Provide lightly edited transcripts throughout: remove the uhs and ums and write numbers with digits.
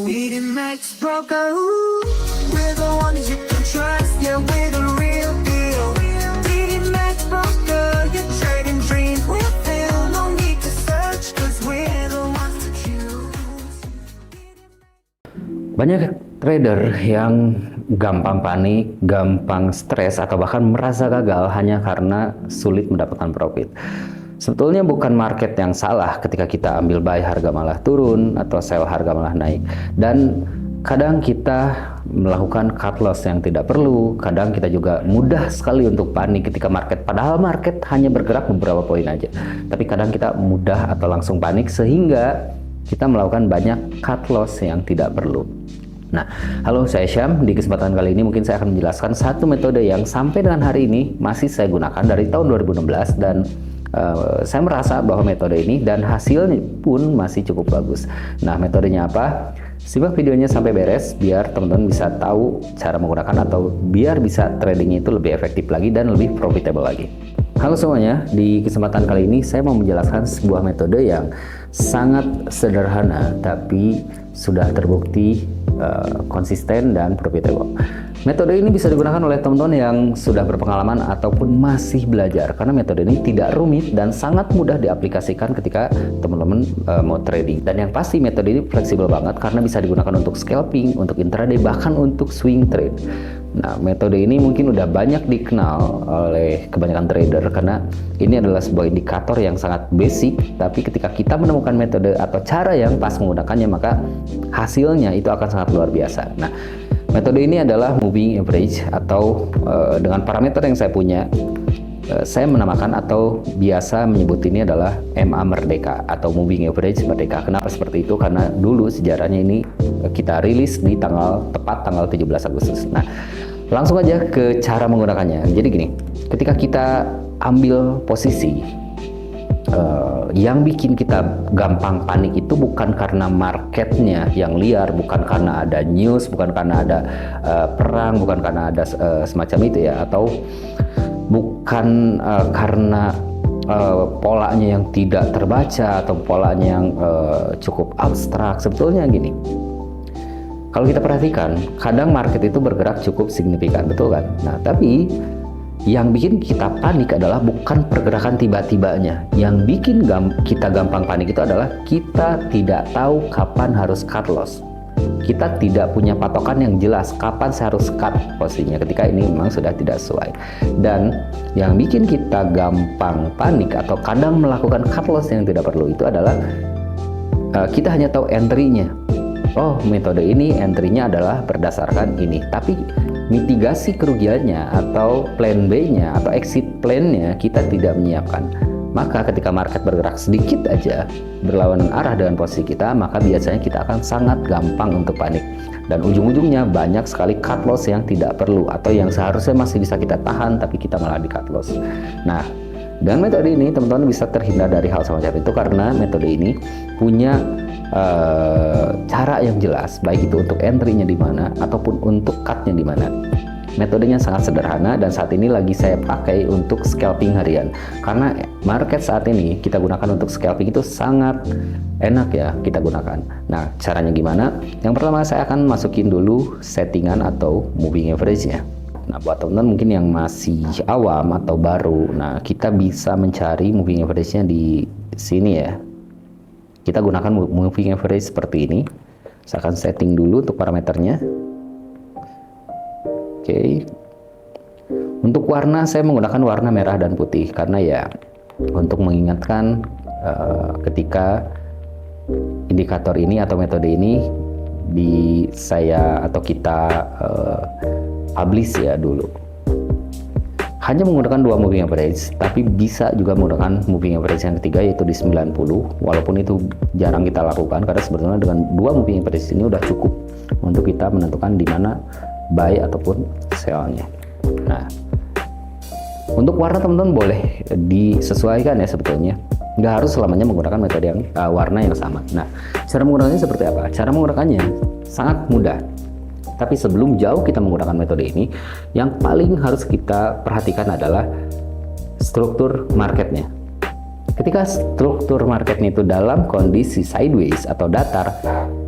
TD Maxx Broker, we're the ones you can trust. Yeah, we're the real deal. TD Maxx Broker, your trading dreams will fill. No need to search, 'cause we're the ones to choose. Banyak trader yang gampang panik, gampang stres, atau bahkan merasa gagal hanya karena sulit mendapatkan profit. Sebetulnya bukan market yang salah ketika kita ambil buy harga malah turun atau sell harga malah naik. Dan kadang kita melakukan cut loss yang tidak perlu, kadang kita juga mudah sekali untuk panik ketika market, padahal market hanya bergerak beberapa poin aja. Tapi kadang kita mudah atau langsung panik sehingga kita melakukan banyak cut loss yang tidak perlu. Nah, halo, saya Syam. Di kesempatan kali ini mungkin saya akan menjelaskan satu metode yang sampai dengan hari ini masih saya gunakan dari tahun 2016 dan saya merasa bahwa metode ini dan hasilnya pun masih cukup bagus. Nah, metodenya apa? Simak videonya sampai beres biar teman-teman bisa tahu cara menggunakan atau biar bisa tradingnya itu lebih efektif lagi dan lebih profitable lagi. Halo semuanya, di kesempatan kali ini saya mau menjelaskan sebuah metode yang sangat sederhana tapi sudah terbukti konsisten dan profitable. Metode ini bisa digunakan oleh teman-teman yang sudah berpengalaman ataupun masih belajar, karena metode ini tidak rumit dan sangat mudah diaplikasikan ketika teman-teman mau trading. Dan yang pasti metode ini fleksibel banget karena bisa digunakan untuk scalping, untuk intraday, bahkan untuk swing trade. Nah, metode ini mungkin udah banyak dikenal oleh kebanyakan trader karena ini adalah sebuah indikator yang sangat basic, tapi ketika kita menemukan metode atau cara yang pas menggunakannya, maka hasilnya itu akan sangat luar biasa. Nah, metode ini adalah moving average atau dengan parameter yang saya punya, saya menamakan atau biasa menyebut ini adalah MA Merdeka atau moving average Merdeka. Kenapa seperti itu? Karena dulu sejarahnya ini kita rilis di tepat tanggal 17 Agustus. Nah, langsung aja ke cara menggunakannya. Jadi gini, ketika kita ambil posisi, yang bikin kita gampang panik itu bukan karena marketnya yang liar, bukan karena ada news, bukan karena ada perang, bukan karena ada semacam itu ya, atau bukan karena polanya yang tidak terbaca atau polanya yang cukup abstrak. Sebetulnya gini, kalau kita perhatikan, kadang market itu bergerak cukup signifikan, betul kan? Nah, tapi yang bikin kita panik adalah bukan pergerakan tiba-tibanya. Yang bikin kita gampang panik itu adalah kita tidak tahu kapan harus cut loss. Kita tidak punya patokan yang jelas kapan saya harus cut posisinya ketika ini memang sudah tidak sesuai. Dan yang bikin kita gampang panik atau kadang melakukan cut loss yang tidak perlu itu adalah kita hanya tahu entry-nya. Oh, metode ini entry-nya adalah berdasarkan ini, tapi mitigasi kerugiannya atau plan B-nya atau exit plan-nya kita tidak menyiapkan. Maka ketika market bergerak sedikit aja berlawanan arah dengan posisi kita, maka biasanya kita akan sangat gampang untuk panik. Dan ujung-ujungnya banyak sekali cut loss yang tidak perlu atau yang seharusnya masih bisa kita tahan tapi kita malah di cut loss. Nah, dengan metode ini teman-teman bisa terhindar dari hal semacam itu karena metode ini punya cara yang jelas, baik itu untuk entry-nya di mana ataupun untuk cut-nya di mana. Metodenya sangat sederhana dan saat ini lagi saya pakai untuk scalping harian. Karena market saat ini kita gunakan untuk scalping itu sangat enak ya kita gunakan. Nah, caranya gimana? Yang pertama saya akan masukin dulu settingan atau moving average-nya. Nah, buat teman-teman mungkin yang masih awam atau baru, nah kita bisa mencari moving average-nya di sini ya. Kita gunakan moving average seperti ini. Saya akan setting dulu untuk parameternya. Oke. Untuk warna saya menggunakan warna merah dan putih karena ya untuk mengingatkan ketika indikator ini atau metode ini kita publish ya dulu. Hanya menggunakan dua moving average, tapi bisa juga menggunakan moving average yang ketiga yaitu di 90, walaupun itu jarang kita lakukan karena sebetulnya dengan dua moving average ini udah cukup untuk kita menentukan di mana buy ataupun sell-nya. Nah, untuk warna teman-teman boleh disesuaikan ya sebetulnya. Nggak harus selamanya menggunakan metode yang warna yang sama. Nah, cara menggunakannya seperti apa? Cara menggunakannya sangat mudah. Tapi sebelum jauh kita menggunakan metode ini, yang paling harus kita perhatikan adalah struktur marketnya. Ketika struktur marketnya itu dalam kondisi sideways atau datar,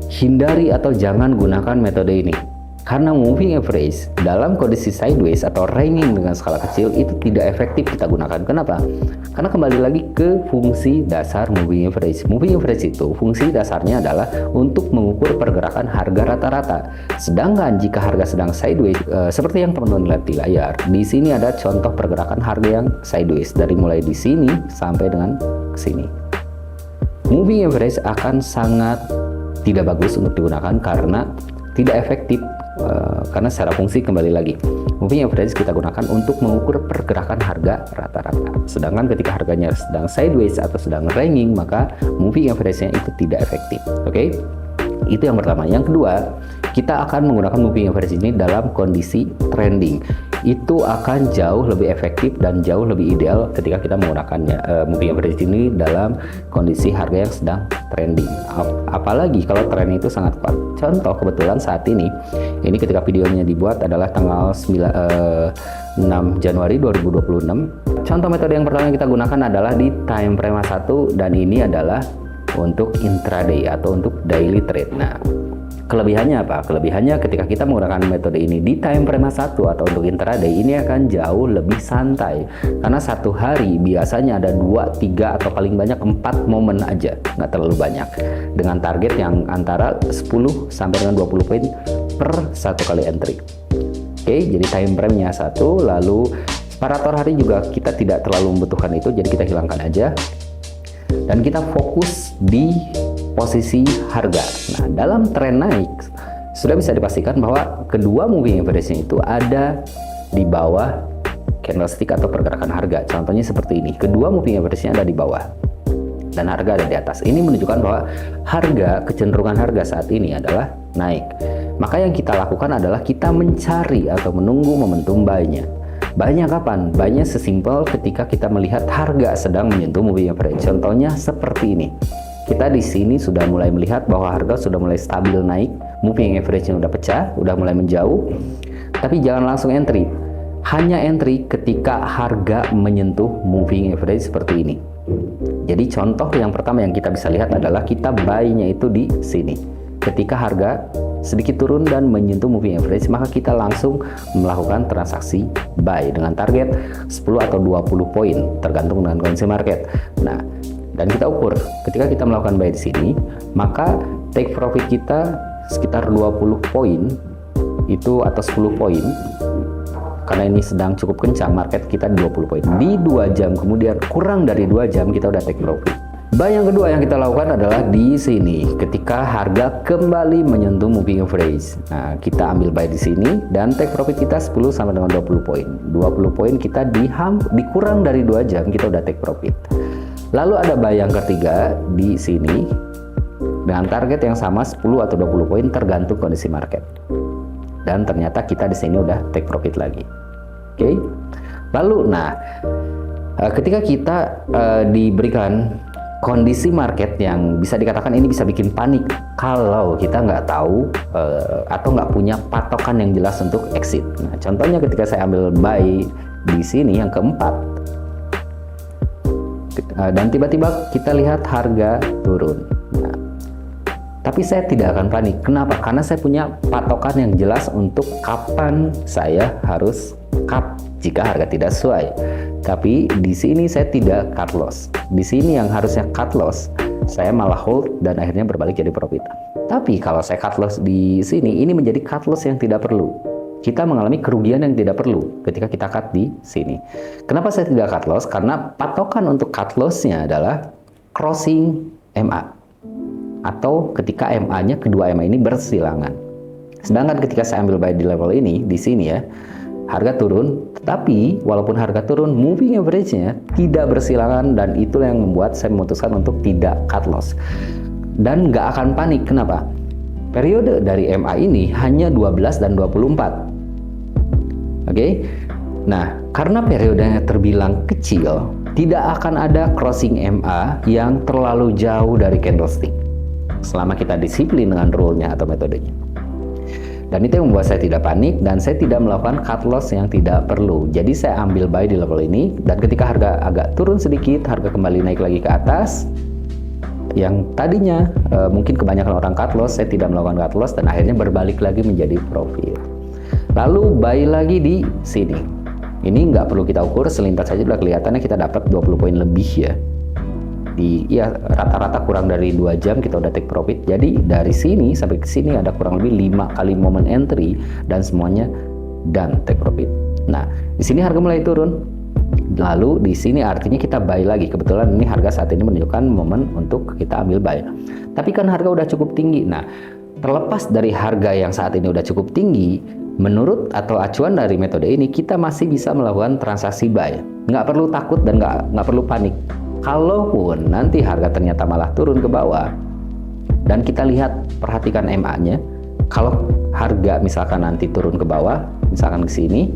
hindari atau jangan gunakan metode ini. Karena moving average dalam kondisi sideways atau ranking dengan skala kecil itu tidak efektif kita gunakan. Kenapa? Karena kembali lagi ke fungsi dasar moving average. Moving average itu fungsi dasarnya adalah untuk mengukur pergerakan harga rata-rata. Sedangkan jika harga sedang sideways, seperti yang teman-teman lihat di layar, di sini ada contoh pergerakan harga yang sideways dari mulai di sini sampai dengan ke sini. Moving average akan sangat tidak bagus untuk digunakan karena tidak efektif. Karena secara fungsi kembali lagi moving average kita gunakan untuk mengukur pergerakan harga rata-rata. Sedangkan ketika harganya sedang sideways atau sedang ranking, maka moving average-nya itu tidak efektif. Oke? Itu yang pertama. Yang kedua, kita akan menggunakan moving average ini dalam kondisi trending. Itu akan jauh lebih efektif dan jauh lebih ideal ketika kita menggunakannya moving average ini dalam kondisi harga yang sedang trending. Apalagi kalau tren itu sangat kuat. Contoh kebetulan saat ini ketika videonya dibuat adalah tanggal 6 Januari 2026. Contoh metode yang pertama yang kita gunakan adalah di time frame 1 dan ini adalah untuk intraday atau untuk daily trade. Nah, kelebihannya apa? Kelebihannya ketika kita menggunakan metode ini di time frame 1 atau untuk intraday, ini akan jauh lebih santai. Karena satu hari biasanya ada 2, 3 atau paling banyak 4 momen aja, nggak terlalu banyak. Dengan target yang antara 10 sampai dengan 20 poin per satu kali entry. Oke, jadi time frame-nya 1, lalu separator hari juga kita tidak terlalu membutuhkan itu, jadi kita hilangkan aja. Dan kita fokus di posisi harga. Nah, dalam tren naik sudah bisa dipastikan bahwa kedua moving average-nya itu ada di bawah candlestick atau pergerakan harga. Contohnya seperti ini. Kedua moving average-nya ada di bawah dan harga ada di atas. Ini menunjukkan bahwa kecenderungan harga saat ini adalah naik. Maka yang kita lakukan adalah kita mencari atau menunggu momentum buy-nya. Buy-nya kapan? Buy-nya sesimpel ketika kita melihat harga sedang menyentuh moving average. Contohnya seperti ini. Kita di sini sudah mulai melihat bahwa harga sudah mulai stabil naik, moving average-nya udah pecah, udah mulai menjauh. Tapi jangan langsung entry. Hanya entry ketika harga menyentuh moving average seperti ini. Jadi contoh yang pertama yang kita bisa lihat adalah kita buy-nya itu di sini. Ketika harga sedikit turun dan menyentuh moving average, maka kita langsung melakukan transaksi buy dengan target 10 atau 20 poin tergantung dengan kondisi market. Nah, dan kita ukur ketika kita melakukan buy di sini, maka take profit kita sekitar 20 poin itu atau 10 poin. Karena ini sedang cukup kencang, market kita 20 poin. Di 2 jam kemudian, kurang dari 2 jam kita udah take profit. Buy yang kedua yang kita lakukan adalah di sini ketika harga kembali menyentuh moving average. Nah, kita ambil buy di sini dan take profit kita 10 sampai dengan 20 poin. 20 poin kita dikurang dari 2 jam kita udah take profit. Lalu ada buy yang ketiga di sini dengan target yang sama 10 atau 20 poin tergantung kondisi market. Dan ternyata kita di sini udah take profit lagi. Oke. Lalu ketika kita diberikan kondisi market yang bisa dikatakan ini bisa bikin panik kalau kita nggak tahu atau nggak punya patokan yang jelas untuk exit. Nah, contohnya ketika saya ambil buy di sini yang keempat dan tiba-tiba kita lihat harga turun. Nah, tapi saya tidak akan panik. Kenapa? Karena saya punya patokan yang jelas untuk kapan saya harus cut jika harga tidak sesuai. Tapi di sini saya tidak cut loss. Di sini yang harusnya cut loss, saya malah hold dan akhirnya berbalik jadi profit. Tapi kalau saya cut loss di sini, ini menjadi cut loss yang tidak perlu. Kita mengalami kerugian yang tidak perlu ketika kita cut di sini. Kenapa saya tidak cut loss? Karena patokan untuk cut loss-nya adalah crossing MA. Atau ketika MA-nya, kedua MA ini bersilangan. Sedangkan ketika saya ambil buy di level ini, di sini ya, harga turun, tetapi walaupun harga turun, moving average-nya tidak bersilangan dan itu yang membuat saya memutuskan untuk tidak cut loss. Dan nggak akan panik, kenapa? Periode dari MA ini hanya 12 dan 24. Oke? Nah, karena periodenya terbilang kecil, tidak akan ada crossing MA yang terlalu jauh dari candlestick. Selama kita disiplin dengan rule-nya atau metodenya. Dan itu yang membuat saya tidak panik dan saya tidak melakukan cut loss yang tidak perlu. Jadi saya ambil buy di level ini dan ketika harga agak turun sedikit, harga kembali naik lagi ke atas, yang tadinya mungkin kebanyakan orang cut loss, saya tidak melakukan cut loss dan akhirnya berbalik lagi menjadi profit. Lalu buy lagi di sini. Ini nggak perlu kita ukur, selintas saja udah kelihatannya kita dapat 20 poin lebih ya. Ya rata-rata kurang dari 2 jam kita udah take profit. Jadi dari sini sampai ke sini ada kurang lebih 5 kali momen entry dan semuanya done take profit. Nah, di sini harga mulai turun. Lalu di sini artinya kita buy lagi. Kebetulan ini harga saat ini menunjukkan momen untuk kita ambil buy. Tapi kan harga udah cukup tinggi. Nah, terlepas dari harga yang saat ini udah cukup tinggi, menurut atau acuan dari metode ini kita masih bisa melakukan transaksi buy. Nggak perlu takut dan nggak perlu panik. Kalaupun nanti harga ternyata malah turun ke bawah dan kita lihat, perhatikan MA-nya. Kalau harga misalkan nanti turun ke bawah, misalkan ke sini,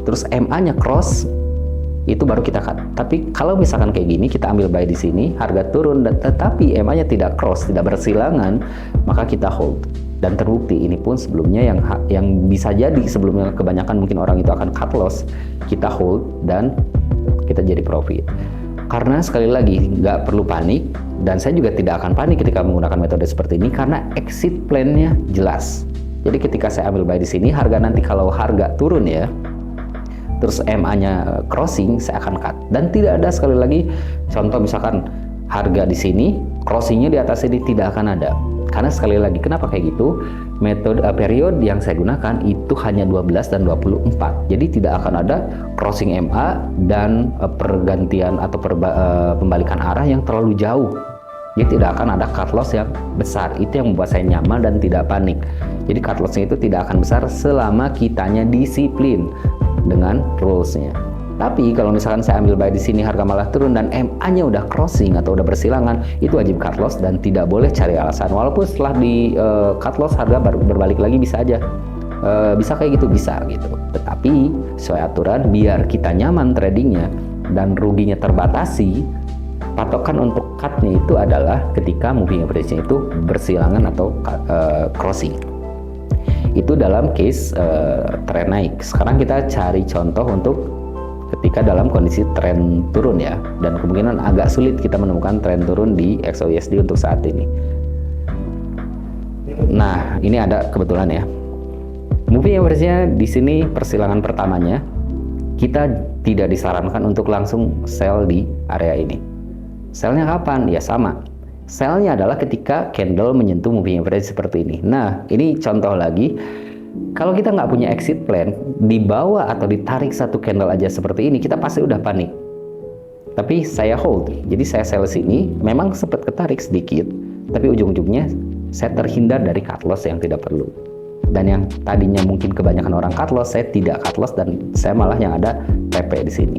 terus MA-nya cross, itu baru kita cut. Tapi kalau misalkan kayak gini, kita ambil buy di sini, harga turun dan tetapi MA-nya tidak cross, tidak bersilangan, maka kita hold. Dan terbukti ini pun sebelumnya yang bisa jadi sebelumnya kebanyakan mungkin orang itu akan cut loss, kita hold dan kita jadi profit. Karena sekali lagi nggak perlu panik, dan saya juga tidak akan panik ketika menggunakan metode seperti ini karena exit plan-nya jelas. Jadi ketika saya ambil buy di sini, harga nanti kalau harga turun ya, terus MA-nya crossing, saya akan cut. Dan tidak ada, sekali lagi, contoh misalkan harga di sini, crossingnya di atas ini tidak akan ada. Karena sekali lagi, kenapa kayak gitu? Metode periode yang saya gunakan itu hanya 12 dan 24. Jadi tidak akan ada crossing MA dan pergantian atau pembalikan arah yang terlalu jauh. Jadi tidak akan ada cut loss yang besar. Itu yang membuat saya nyaman dan tidak panik. Jadi cut loss-nya itu tidak akan besar selama kitanya disiplin dengan rules-nya. Tapi kalau misalkan saya ambil buy di sini, harga malah turun dan MA-nya udah crossing atau udah bersilangan, itu wajib cut loss dan tidak boleh cari alasan. Walaupun setelah di cut loss harga baru berbalik lagi, bisa aja. Bisa kayak gitu, bisa gitu. Tetapi sesuai aturan, biar kita nyaman tradingnya dan ruginya terbatasi, patokan untuk cut-nya itu adalah ketika moving average-nya itu bersilangan atau crossing. Itu dalam case tren naik. Sekarang kita cari contoh untuk ketika dalam kondisi tren turun ya, dan kemungkinan agak sulit kita menemukan tren turun di XAUUSD untuk saat ini. Nah, ini ada kebetulan ya. Moving average-nya di sini persilangan pertamanya, kita tidak disarankan untuk langsung sell di area ini. Sell-nya kapan? Ya sama. Sell-nya adalah ketika candle menyentuh moving average seperti ini. Nah, ini contoh lagi. Kalau kita nggak punya exit plan, dibawa atau ditarik satu candle aja seperti ini, kita pasti udah panik. Tapi saya hold, jadi saya sell sini, memang sempat ketarik sedikit, tapi ujung-ujungnya saya terhindar dari cut loss yang tidak perlu. Dan yang tadinya mungkin kebanyakan orang cut loss, saya tidak cut loss dan saya malah yang ada TP di sini.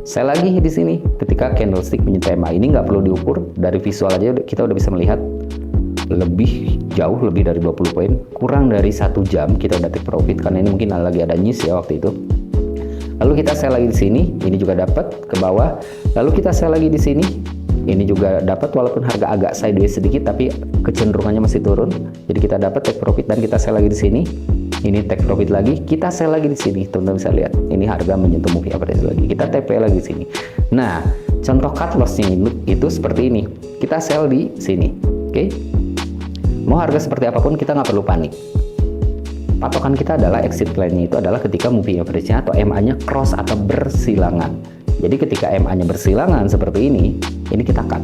Saya lagi di sini, ketika candlestick menyentuh MA ini nggak perlu diukur, dari visual aja kita udah bisa melihat lebih jauh, lebih dari 20 poin, kurang dari 1 jam kita udah take profit karena ini mungkin lagi ada news ya waktu itu. Lalu kita sell lagi di sini, ini juga dapat ke bawah. Lalu kita sell lagi di sini, ini juga dapat walaupun harga agak sideways sedikit tapi kecenderungannya masih turun. Jadi kita dapat take profit dan kita sell lagi di sini. Ini take profit lagi, kita sell lagi di sini. Teman-teman bisa lihat, ini harga menyentuh moving average lagi. Kita TP lagi di sini. Nah, contoh cut loss-nya itu seperti ini. Kita sell di sini. Oke. Mau harga seperti apapun kita nggak perlu panik. Patokan kita adalah exit plan-nya itu adalah ketika moving average-nya atau MA-nya cross atau bersilangan. Jadi ketika MA-nya bersilangan seperti ini kita cut.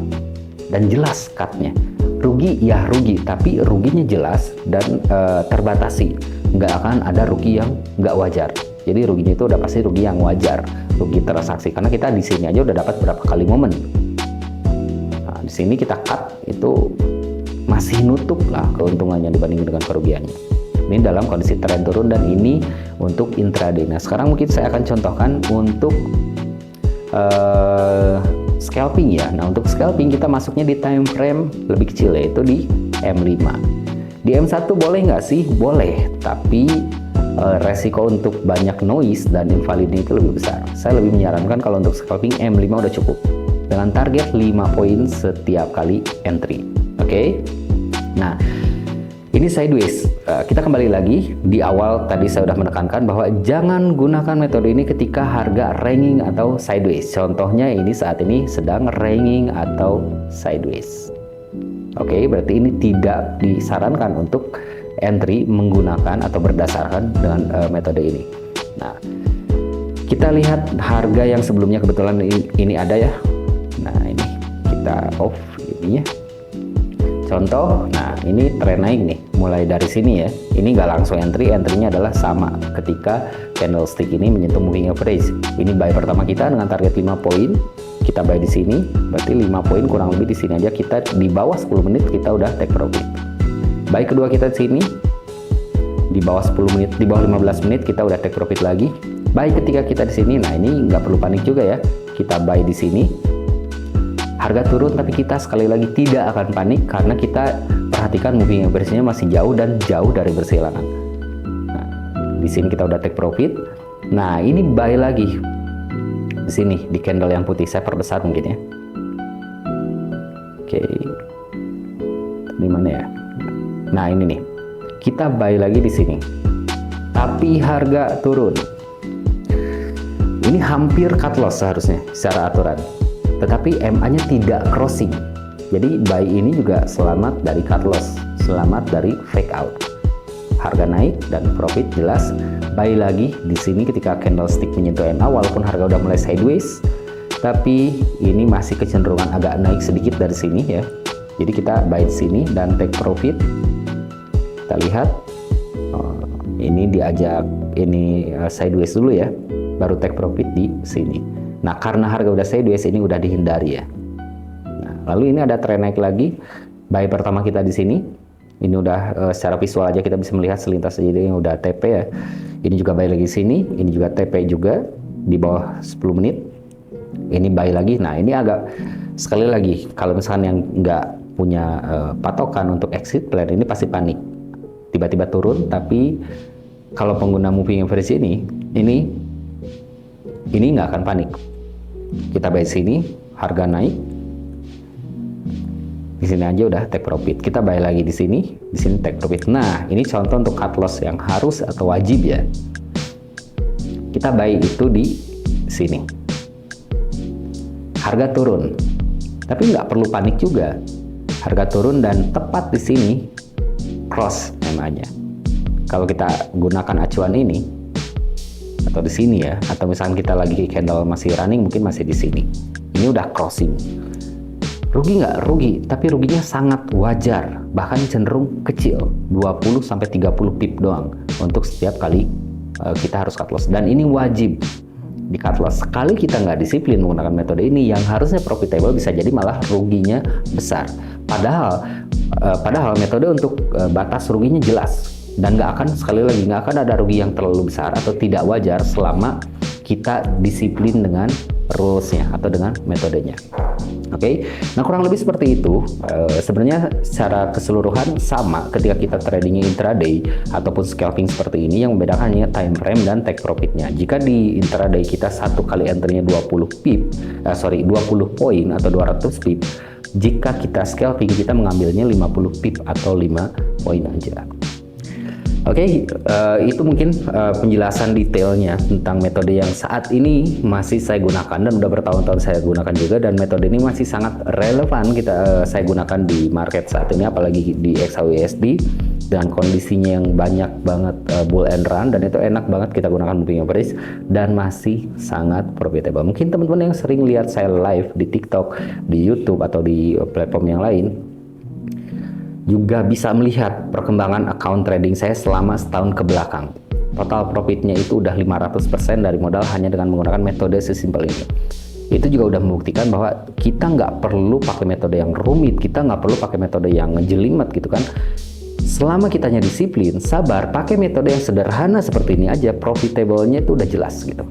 Dan jelas cut-nya. Rugi ya rugi, tapi ruginya jelas dan terbatasi. Nggak akan ada rugi yang nggak wajar. Jadi ruginya itu udah pasti rugi yang wajar, rugi transaksi. Karena kita di sini aja udah dapat berapa kali momen. Nah, di sini kita cut itu masih nutup lah keuntungannya dibanding dengan kerugiannya. Ini dalam kondisi tren turun dan ini untuk intraday. Nah, sekarang mungkin saya akan contohkan untuk scalping ya. Nah, untuk scalping kita masuknya di time frame lebih kecil, yaitu di M5. Di M1 boleh nggak sih? Boleh, tapi resiko untuk banyak noise dan invalidnya itu lebih besar. Saya lebih menyarankan kalau untuk scalping M5 udah cukup dengan target 5 poin setiap kali entry. Oke. Nah, Ini sideways. Kita kembali lagi di awal tadi saya sudah menekankan bahwa jangan gunakan metode ini ketika harga ranging atau sideways. Contohnya ini saat ini sedang ranging atau sideways. Oke, berarti ini tidak disarankan untuk entry menggunakan atau berdasarkan dengan metode ini. Nah, kita lihat harga yang sebelumnya kebetulan ini ada ya. Nah, ini kita off ininya. Contoh, nah ini tren naik nih, mulai dari sini ya. Ini nggak langsung entry-nya adalah sama ketika candlestick ini menyentuh moving average. Ini buy pertama kita dengan target 5 poin, kita buy di sini, berarti 5 poin kurang lebih di sini aja kita di bawah 10 menit kita udah take profit. Buy kedua kita di sini, di bawah 10 menit, di bawah 15 menit kita udah take profit lagi. Buy ketiga kita di sini, nah ini nggak perlu panik juga ya, kita buy di sini. Harga turun tapi kita sekali lagi tidak akan panik karena kita perhatikan moving average-nya masih jauh dan jauh dari bersih-hilangan. Nah, di sini kita udah take profit. Nah, ini buy lagi. Di sini di candle yang putih saya perbesar mungkin ya. Oke. Di mana ya? Nah, ini nih. Kita buy lagi di sini. Tapi harga turun. Ini hampir cut loss seharusnya secara aturan. Tetapi MA-nya tidak crossing. Jadi buy ini juga selamat dari cut loss, selamat dari fake out. Harga naik dan profit jelas. Buy lagi di sini ketika candlestick menyentuh MA walaupun harga udah mulai sideways, tapi ini masih kecenderungan agak naik sedikit dari sini ya. Jadi kita buy di sini dan take profit. Kita lihat ini diajak ini sideways dulu ya, baru take profit di sini. Nah, karena harga udah sideways ini udah dihindari ya. Nah, lalu ini ada tren naik lagi. Buy pertama kita di sini. Ini udah secara visual aja kita bisa melihat selintas jadi yang udah TP ya. Ini juga buy lagi sini, ini juga TP juga di bawah 10 menit. Ini buy lagi. Nah, ini agak sekali lagi kalau misalkan yang nggak punya patokan untuk exit plan ini pasti panik. Tiba-tiba turun, tapi kalau pengguna moving average ini nggak akan panik. Kita buy sini, harga naik. Di sini aja udah take profit. Kita buy lagi di sini take profit. Nah, ini contoh untuk cut loss yang harus atau wajib ya. Kita buy itu di sini. Harga turun. Tapi nggak perlu panik juga. Harga turun dan tepat di sini cross MA-nya. Kalau kita gunakan acuan ini atau di sini ya, atau misalnya kita lagi candle masih running mungkin masih di sini. Ini udah crossing. Rugi nggak? Rugi, tapi ruginya sangat wajar, bahkan cenderung kecil, 20 sampai 30 pip doang untuk setiap kali kita harus cut loss. Dan ini wajib di cut loss. Sekali kita nggak disiplin menggunakan metode ini, yang harusnya profitable bisa jadi malah ruginya besar. Padahal metode untuk batas ruginya jelas. Dan sekali lagi nggak akan ada rugi yang terlalu besar atau tidak wajar selama kita disiplin dengan rules-nya atau dengan metodenya. Oke, nah kurang lebih seperti itu. Sebenarnya secara keseluruhan sama ketika kita trading intraday ataupun scalping seperti ini, yang membedakan hanya time frame dan take profitnya. Jika di intraday kita satu kali entry-nya 20 poin atau 200 pip, jika kita scalping kita mengambilnya 50 pip atau 5 poin aja. Oke, itu mungkin penjelasan detailnya tentang metode yang saat ini masih saya gunakan dan udah bertahun-tahun saya gunakan juga, dan metode ini masih sangat relevan saya gunakan di market saat ini, apalagi di XAUUSD dan kondisinya yang banyak banget bull and run, dan itu enak banget kita gunakan moving average dan masih sangat profitable. Mungkin teman-teman yang sering lihat saya live di TikTok, di YouTube atau di platform yang lain juga bisa melihat perkembangan account trading saya selama setahun ke belakang. Total profitnya itu udah 500% dari modal hanya dengan menggunakan metode sesimpel ini. Itu juga udah membuktikan bahwa kita nggak perlu pakai metode yang rumit, kita nggak perlu pakai metode yang ngejelimet gitu kan. Selama kitanya disiplin, sabar, pakai metode yang sederhana seperti ini aja, profitable-nya itu udah jelas gitu.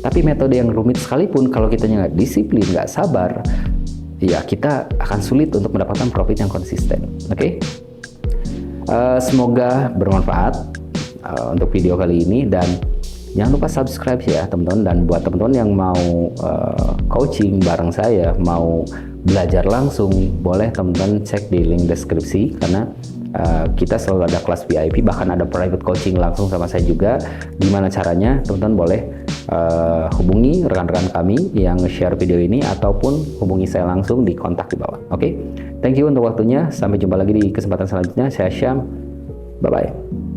Tapi metode yang rumit sekalipun, kalau kitanya nggak disiplin, nggak sabar, ya kita akan sulit untuk mendapatkan profit yang konsisten. Oke? Semoga bermanfaat untuk video kali ini, dan jangan lupa subscribe ya teman-teman. Dan buat teman-teman yang mau coaching bareng saya, mau belajar langsung, boleh teman-teman cek di link deskripsi, karena Kita selalu ada kelas VIP, bahkan ada private coaching langsung sama saya juga. Gimana caranya? Teman-teman boleh hubungi rekan-rekan kami yang share video ini ataupun hubungi saya langsung di kontak di bawah. Oke, thank you untuk waktunya. Sampai jumpa lagi di kesempatan selanjutnya. Saya Syam. Bye bye.